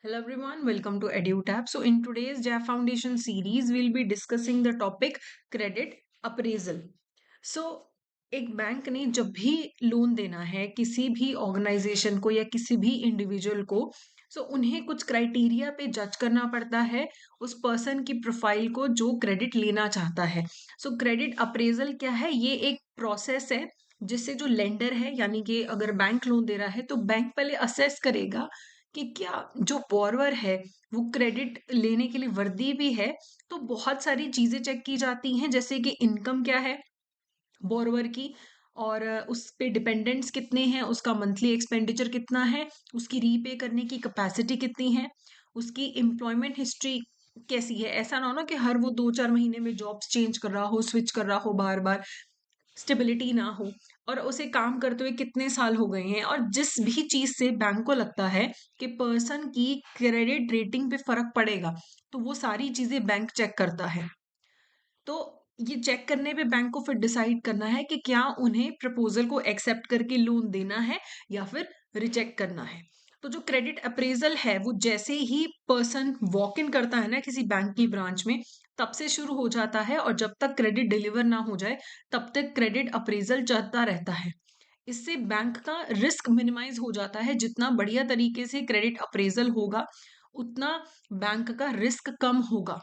Hello everyone, welcome to EduTap. So in today's JAF Foundation series, we'll be discussing the topic credit appraisal. So एक bank ने जब भी loan देना है किसी भी ऑर्गेनाइजेशन को या किसी भी इंडिविजुअल को, सो उन्हें कुछ क्राइटेरिया पे जज करना पड़ता है उस पर्सन की प्रोफाइल को जो क्रेडिट लेना चाहता है। सो क्रेडिट अप्रेजल क्या है? ये एक प्रोसेस है जिससे जो लेंडर है, यानी कि अगर बैंक लोन दे रहा है तो बैंक पहले असेस करेगा कि क्या जो बोरवर है वो क्रेडिट लेने के लिए वर्दी भी है। तो बहुत सारी चीजें चेक की जाती हैं, जैसे कि इनकम क्या है बोरवर की, और उस पे डिपेंडेंट्स कितने हैं, उसका मंथली एक्सपेंडिचर कितना है, उसकी रीपे करने की कैपेसिटी कितनी है, उसकी एम्प्लॉयमेंट हिस्ट्री कैसी है। ऐसा ना हो ना कि हर वो 2-4 महीने में जॉब्स चेंज कर रहा हो, स्विच कर रहा हो बार बार, स्टेबिलिटी ना हो। और उसे काम करते हुए कितने साल हो गए हैं, और जिस भी चीज से बैंक को लगता है कि पर्सन की क्रेडिट रेटिंग पे फर्क पड़ेगा, तो वो सारी चीजें बैंक चेक करता है। तो ये चेक करने पे बैंक को फिर डिसाइड करना है कि क्या उन्हें प्रपोजल को एक्सेप्ट करके लोन देना है या फिर रिजेक्ट करना है। तो जो क्रेडिट अप्रेजल है वो जैसे ही पर्सन वॉक इन करता है ना किसी बैंक की ब्रांच में, तब से शुरू हो जाता है, और जब तक क्रेडिट डिलीवर ना हो जाए तब तक क्रेडिट अप्रेजल चलता रहता है। इससे बैंक का रिस्क मिनिमाइज हो जाता है। जितना बढ़िया तरीके से क्रेडिट अप्रेजल होगा उतना बैंक का रिस्क कम होगा।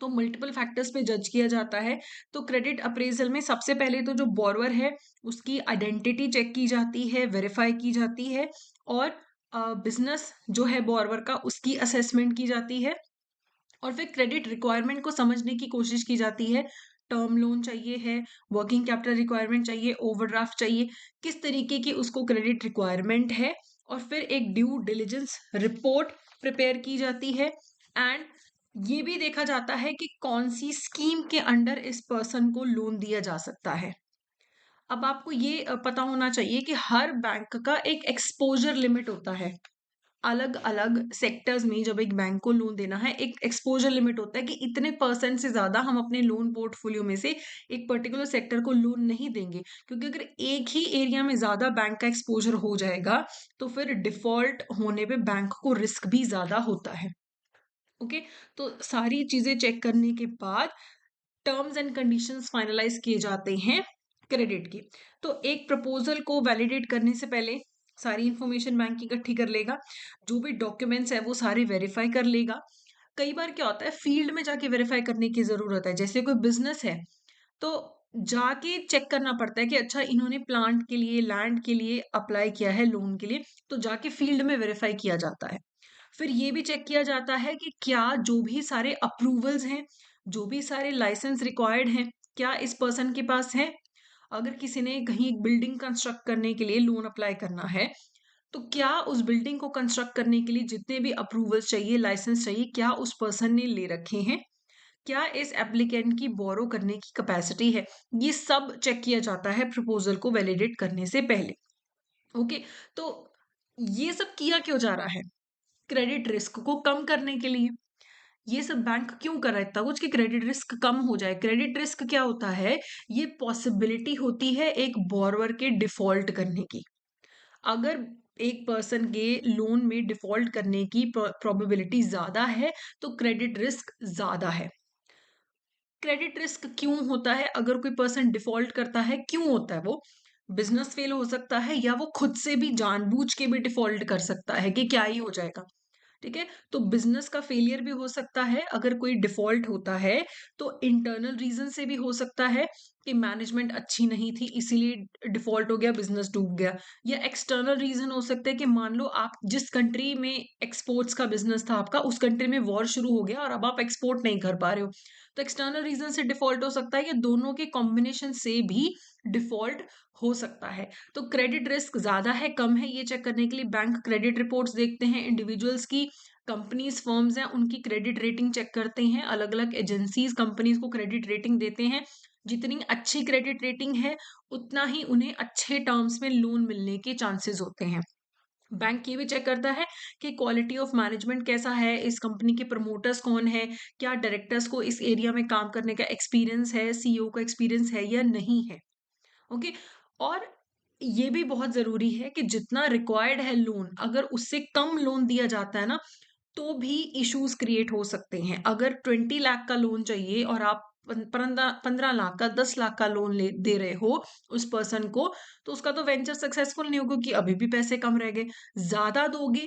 तो मल्टीपल फैक्टर्स पे जज किया जाता है। तो क्रेडिट अप्रेजल में सबसे पहले तो जो बोरवर है उसकी आइडेंटिटी चेक की जाती है, वेरीफाई की जाती है, और बिजनेस जो है बोरवर का उसकी असेसमेंट की जाती है, और फिर क्रेडिट रिक्वायरमेंट को समझने की कोशिश की जाती है। टर्म लोन चाहिए है, वर्किंग कैपिटल रिक्वायरमेंट चाहिए, ओवरड्राफ्ट चाहिए, किस तरीके की उसको क्रेडिट रिक्वायरमेंट है। और फिर एक ड्यू डिलिजेंस रिपोर्ट प्रिपेयर की जाती है। एंड ये भी देखा जाता है कि कौन सी स्कीम के अंडर इस पर्सन को लोन दिया जा सकता है। अब आपको ये पता होना चाहिए कि हर बैंक का एक एक्सपोजर लिमिट होता है। अलग अलग सेक्टर्स में जब एक बैंक को लोन देना है, एक एक्सपोजर लिमिट होता है कि इतने परसेंट से ज्यादा हम अपने लोन पोर्टफोलियो में से एक पर्टिकुलर सेक्टर को लोन नहीं देंगे, क्योंकि अगर एक ही एरिया में ज्यादा बैंक का एक्सपोजर हो जाएगा तो फिर डिफॉल्ट होने पे बैंक को रिस्क भी ज्यादा होता है। ओके, तो सारी चीजें चेक करने के बाद टर्म्स एंड कंडीशंस फाइनलाइज किए जाते हैं क्रेडिट की। तो एक प्रपोजल को वैलिडेट करने से पहले सारी इंफॉर्मेशन बैंक इकट्ठी कर लेगा, जो भी डॉक्यूमेंट्स है वो सारे वेरीफाई कर लेगा। कई बार क्या होता है, फील्ड में जाके वेरीफाई करने की जरूरत है। जैसे कोई बिजनेस है तो जाके चेक करना पड़ता है कि अच्छा इन्होंने प्लांट के लिए, लैंड के लिए अप्लाई किया है लोन के लिए, तो जाके फील्ड में वेरीफाई किया जाता है। फिर ये भी चेक किया जाता है कि क्या जो भी सारे अप्रूवल्स हैं, जो भी सारे लाइसेंस रिक्वायर्ड हैं, क्या इस पर्सन के पास है। अगर किसी ने कहीं एक बिल्डिंग कंस्ट्रक्ट करने के लिए लोन अप्लाई करना है, तो क्या उस बिल्डिंग को कंस्ट्रक्ट करने के लिए जितने भी अप्रूवल्स चाहिए, लाइसेंस चाहिए, क्या उस पर्सन ने ले रखे हैं, क्या इस एप्लीकेंट की बोरो करने की कैपेसिटी है। ये सब चेक किया जाता है प्रपोजल को वैलिडेट करने से पहले। ओके, तो ये सब किया क्यों जा रहा है? क्रेडिट रिस्क को कम करने के लिए। ये सब बैंक क्यों कर रहा है इतना कुछ कि क्रेडिट रिस्क कम हो जाए। क्रेडिट रिस्क क्या होता है? ये पॉसिबिलिटी होती है एक बोरवर के डिफॉल्ट करने की। अगर एक पर्सन के लोन में डिफॉल्ट करने की प्रोबेबिलिटी ज्यादा है तो क्रेडिट रिस्क ज्यादा है। क्रेडिट रिस्क क्यों होता है? अगर कोई पर्सन डिफॉल्ट करता है, क्यों होता है वो? बिजनेस फेल हो सकता है, या वो खुद से भी जानबूझ के भी डिफॉल्ट कर सकता है कि क्या ही हो जाएगा। ठीक है, तो बिजनेस का फेलियर भी हो सकता है अगर कोई डिफॉल्ट होता है। तो इंटरनल रीजन से भी हो सकता है कि मैनेजमेंट अच्छी नहीं थी इसीलिए डिफॉल्ट हो गया, बिजनेस डूब गया। या एक्सटर्नल रीजन हो सकता है कि मान लो आप जिस कंट्री में एक्सपोर्ट्स का बिजनेस था आपका, उस कंट्री में वॉर शुरू हो गया और अब आप एक्सपोर्ट नहीं कर पा रहे हो। तो एक्सटर्नल रीजन से डिफॉल्ट हो सकता है, या दोनों के कॉम्बिनेशन से भी डिफॉल्ट हो सकता है। तो क्रेडिट रिस्क ज्यादा है कम है, ये चेक करने के लिए बैंक क्रेडिट रिपोर्ट्स देखते हैं इंडिविजुअल्स की। कंपनीज फर्म्स हैं उनकी क्रेडिट रेटिंग चेक करते हैं। अलग अलग एजेंसीज कंपनीज को क्रेडिट रेटिंग देते हैं। जितनी अच्छी क्रेडिट रेटिंग है उतना ही उन्हें अच्छे टर्म्स में लोन मिलने के चांसेस होते हैं। बैंक ये भी चेक करता है कि क्वालिटी ऑफ मैनेजमेंट कैसा है, इस कंपनी के प्रमोटर्स कौन है, क्या डायरेक्टर्स को इस एरिया में काम करने का एक्सपीरियंस है, सीईओ का एक्सपीरियंस है या नहीं है। ओके, और ये भी बहुत ज़रूरी है कि जितना रिक्वायर्ड है लोन, अगर उससे कम लोन दिया जाता है ना, तो भी इश्यूज़ क्रिएट हो सकते हैं। अगर 20 लाख का लोन चाहिए और आप 15 लाख का, 10 लाख का लोन ले दे रहे हो उस पर्सन को, तो उसका तो वेंचर सक्सेसफुल नहीं होगा, क्योंकि अभी भी पैसे कम रह गए। ज़्यादा दोगे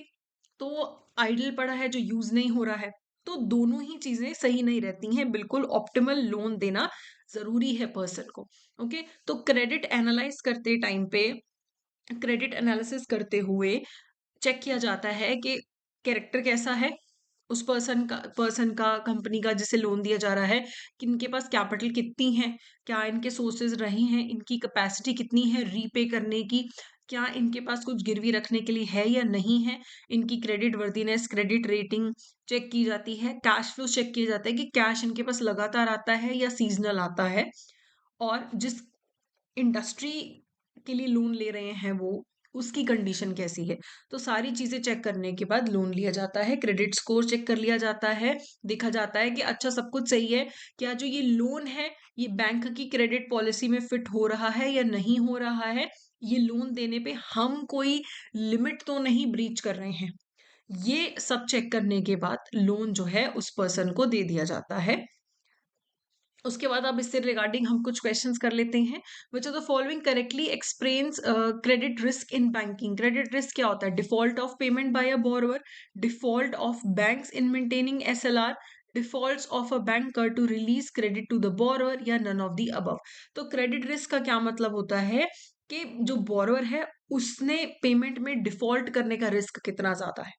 तो आइडल पड़ा है जो यूज़ नहीं हो रहा है। तो दोनों ही चीज़ें सही नहीं रहती हैं, बिल्कुल ऑप्टिमल लोन देना ज़रूरी है पर्सन को। ओके? तो क्रेडिट एनालाइज़ करते टाइम पे, क्रेडिट एनालिसिस करते हुए चेक किया जाता है कि कैरेक्टर कैसा है उस पर्सन का, कंपनी का जिसे लोन दिया जा रहा है, कि इनके पास कैपिटल कितनी है, क्या इनके सोर्सेज रहे हैं, इनकी कैपेसिटी कितनी है रीपे करने की, क्या इनके पास कुछ गिरवी रखने के लिए है या नहीं है, इनकी credit worthiness, credit rating check की जाती है, कैश फ्लो चेक किया जाता है कि कैश इनके पास लगातार आता है या सीजनल आता है, और जिस इंडस्ट्री के लिए लोन ले रहे हैं वो, उसकी कंडीशन कैसी है। तो सारी चीज़ें चेक करने के बाद लोन लिया जाता है, क्रेडिट स्कोर चेक कर लिया जाता है, देखा जाता है कि अच्छा सब कुछ सही है, क्या जो ये लोन है, ये बैंक की क्रेडिट पॉलिसी में फिट हो रहा है या नहीं हो रहा है, ये लोन देने पे हम कोई लिमिट तो नहीं ब्रीच कर रहे हैं। ये सब चेक करने के बाद लोन जो है उस पर्सन को दे दिया जाता है। उसके बाद अब इससे रिगार्डिंग हम कुछ क्वेश्चंस कर लेते हैं। Which of the following correctly explains credit risk in banking. Credit risk क्या होता है? Default of payment by a borrower, default of banks in maintaining SLR, defaults of a banker to release credit to the borrower, या none of the above. तो credit risk का क्या मतलब होता है कि जो बोरोवर है उसने पेमेंट में डिफॉल्ट करने का रिस्क कितना ज्यादा है।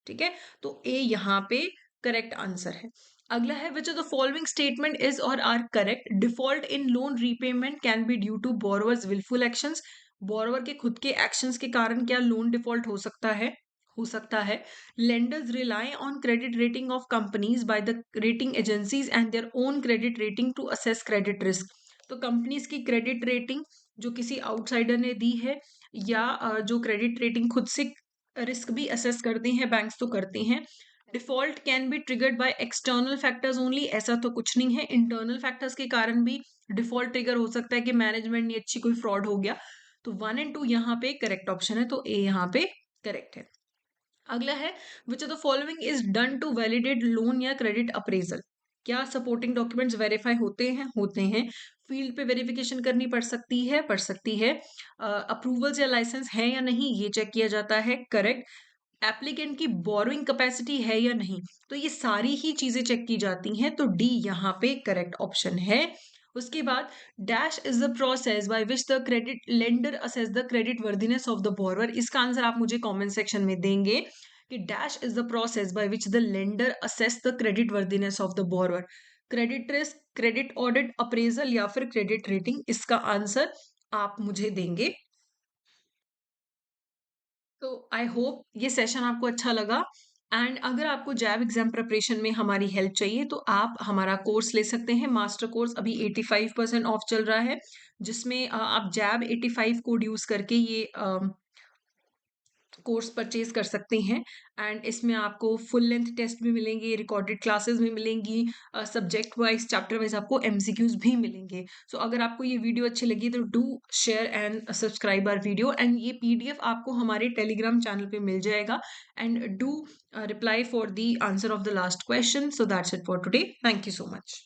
ठीक है, तो ए यहाँ पे करेक्ट आंसर है। अगला है which of the following statement is or are correct. Default in loan repayment can be due to borrowers wilful actions. Borrower के खुद के एक्शंस के कारण क्या लोन डिफॉल्ट हो सकता है? हो सकता है। Lenders rely on credit rating of companies by the rating agencies and their own credit rating to assess credit risk. तो कंपनीज की क्रेडिट रेटिंग जो किसी आउटसाइडर ने दी है, या जो क्रेडिट रेटिंग खुद से रिस्क भी असेस करते हैं, बैंक्स तो करते हैं। Default can be triggered by external factors only, ऐसा तो कुछ नहीं है, इंटरनल फैक्टर्स के कारण भी डिफॉल्ट ट्रिगर हो सकता है कि मैनेजमेंट नहीं अच्छी, कोई फ्रॉड हो गया। तो 1 और 2 यहाँ पे करेक्ट ऑप्शन है, तो ए यहाँ पे करेक्ट है। अगला है which of the following is done to validate loan या क्रेडिट अप्रेजल। क्या सपोर्टिंग डॉक्यूमेंट्स वेरीफाई होते हैं? होते हैं। फील्ड पे वेरिफिकेशन करनी पड़ सकती है, पड़ सकती है। अप्रूवल्स या लाइसेंस है या नहीं, ये चेक किया जाता है। करेक्ट। एप्लीकेंट की बोरोइंग कैपेसिटी है या नहीं, तो ये सारी ही चीजें चेक की जाती हैं, तो डी यहाँ पे करेक्ट ऑप्शन है। उसके बाद dash is the process by which the credit lender assess the credit worthiness of the borrower. इसका आंसर आप मुझे कमेंट सेक्शन में देंगे कि dash is the process by which the lender assess the credit worthiness of the borrower. Credit risk, credit audit, appraisal, या फिर credit rating, इसका answer आप मुझे देंगे। तो आई होप ये सेशन आपको अच्छा लगा, एंड अगर आपको जैब एग्जाम प्रिपरेशन में हमारी हेल्प चाहिए तो आप हमारा कोर्स ले सकते हैं। मास्टर कोर्स अभी 85% ऑफ चल रहा है, जिसमें आप जैब 85 कोड यूज करके ये कोर्स परचेज कर सकते हैं। एंड इसमें आपको फुल लेंथ टेस्ट भी मिलेंगे, रिकॉर्डेड क्लासेस भी मिलेंगी, सब्जेक्ट वाइज, चैप्टर वाइज आपको एमसीक्यूज भी मिलेंगे। सो अगर आपको ये वीडियो अच्छी लगी तो do share and subscribe our video, and ये पीडीएफ आपको हमारे टेलीग्राम चैनल पे मिल जाएगा। And do reply for the answer of the last question. So that's it for today. Thank you so much.